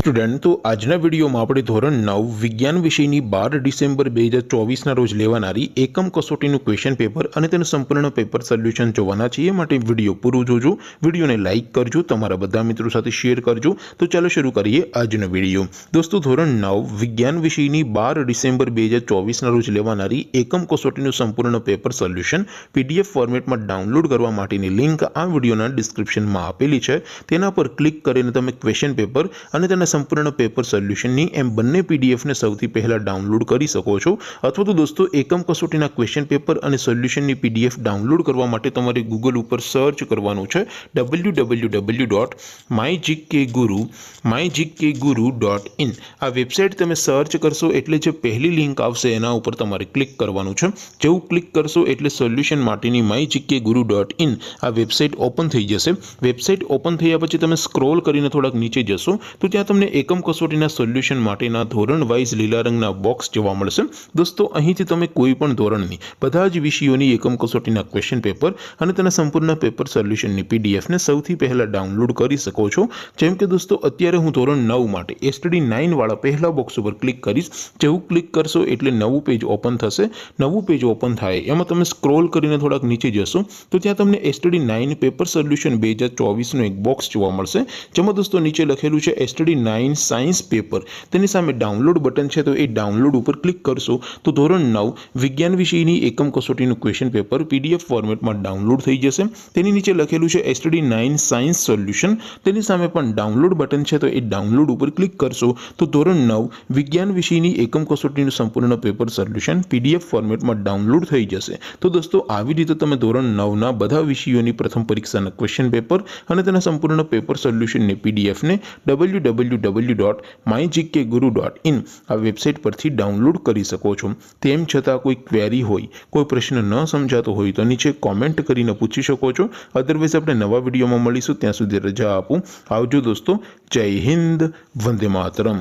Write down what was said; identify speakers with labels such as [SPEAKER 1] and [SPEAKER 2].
[SPEAKER 1] Student તો આજના વિડીયોમાં આપણે ધોરણ 9 વિજ્ઞાન વિષયની 12 ડિસેમ્બર 2024ના રોજ લેવાનારી એકમ કસોટીનું ક્વેશ્ચન પેપર અને તેનું સંપૂર્ણ પેપર સોલ્યુશન જોવાના છીએ। માટે વિડીયો પૂરો જોજો, વિડીયોને લાઇક કરજો, તમારા બધા મિત્રો સાથે શેર કરજો। તો ચાલો શરૂ કરીએ આજનો વિડીયો। દોસ્તો ધોરણ 9 વિજ્ઞાન વિષયની 12 ડિસેમ્બર 2024ના રોજ લેવાનારી એકમ કસોટીનું સંપૂર્ણ પેપર સોલ્યુશન PDF ફોર્મેટમાં ડાઉનલોડ કરવા માટેની લિંક આ વિડીયોના ડિસ્ક્રિપ્શનમાં આપેલી છે। તેના પર ક્લિક કરીને તમે ક્વેશ્ચન પેપર અને તેના સંપૂર્ણ પેપર સોલ્યુશનની એમ બંને પીડીએફને સૌથી પહેલા ડાઉનલોડ કરી શકો છો। અથવા તો દોસ્તો એકમ કસોટીના ક્વેશ્ચન પેપર અને સોલ્યુશનની પીડીએફ ડાઉનલોડ કરવા માટે તમારે ગૂગલ ઉપર સર્ચ કરવાનું છે www.mygkguru.in। આ વેબસાઇટ તમે સર્ચ કરશો એટલે જે પહેલી લિંક આવશે એના ઉપર તમારે ક્લિક કરવાનું છે। જેવું ક્લિક કરશો એટલે સોલ્યુશન માટેની mygkguru.in આ વેબસાઇટ ઓપન થઈ જશે। વેબસાઇટ ઓપન થયા પછી તમે સ્ક્રોલ કરીને થોડાક નીચે જશો તો ત્યાં તમને એકમ કસોટીના સોલ્યુશન માટેના ધોરણ વાઇઝ લીલા રંગના બોક્સ જોવા મળશે। દોસ્તો અહીંથી તમે કોઈ પણ ધોરણની બધા જ વિષયોની એકમ કસોટીના ક્વેશ્ચન પેપર અને તેના સંપૂર્ણ પેપર સોલ્યુશનની પીડીએફને સૌથી પહેલા ડાઉનલોડ કરી શકો છો। જેમ કે દોસ્તો અત્યારે હું ધોરણ 9 માટે STD 9 વાળા પહેલા બોક્સ ઉપર ક્લિક કરીશ। જેવું ક્લિક કરશો એટલે નવું પેજ ઓપન થશે। નવું પેજ ઓપન થાય એમાં તમે સ્ક્રોલ કરીને થોડાક નીચે જશો તો ત્યાં તમને STD 9 પેપર સોલ્યુશન 2024નું એક બોક્સ જોવા મળશે। જેમાં દોસ્તો નીચે લખેલું છે STD 9 સાયન્સ પેપર, તેની સામે ડાઉનલોડ બટન છે તો એ ડાઉનલોડ ઉપર ક્લિક કરશો તો ધોરણ 9 વિજ્ઞાન વિષયની એકમ કસોટીનું ક્વેશ્ચન પેપર PDF ફોર્મેટમાં ડાઉનલોડ થઈ જશે। તેની નીચે લખેલું છે STD 9 સાયન્સ સોલ્યુશન, તેની સામે પણ ડાઉનલોડ બટન છે તો એ ડાઉનલોડ ઉપર ક્લિક કરશો તો ધોરણ 9 વિજ્ઞાન વિષયની એકમ કસોટીનું સંપૂર્ણ પેપર સોલ્યુશન PDF ફોર્મેટમાં ડાઉનલોડ થઈ જશે। તો દોસ્તો આવી રીતે તમે ધોરણ 9ના બધા વિષયોની પ્રથમ પરીક્ષાના ક્વેશ્ચન પેપર અને તેના સંપૂર્ણ પેપર સોલ્યુશનની પીડીએફને www.mygkguru.in આ વેબસાઇટ પરથી ડાઉનલોડ કરી શકો છો। તેમ છતાં કોઈ ક્વેરી હોય, કોઈ પ્રશ્ન ન સમજાતો હોય તો નીચે કોમેન્ટ કરીને પૂછી શકો છો। અધરવાઇઝ આપણે નવા વિડીયોમાં મળીશું, ત્યાં સુધી રજા આપું। આવજો દોસ્તો, જય હિન્દ, વંદે માતરમ।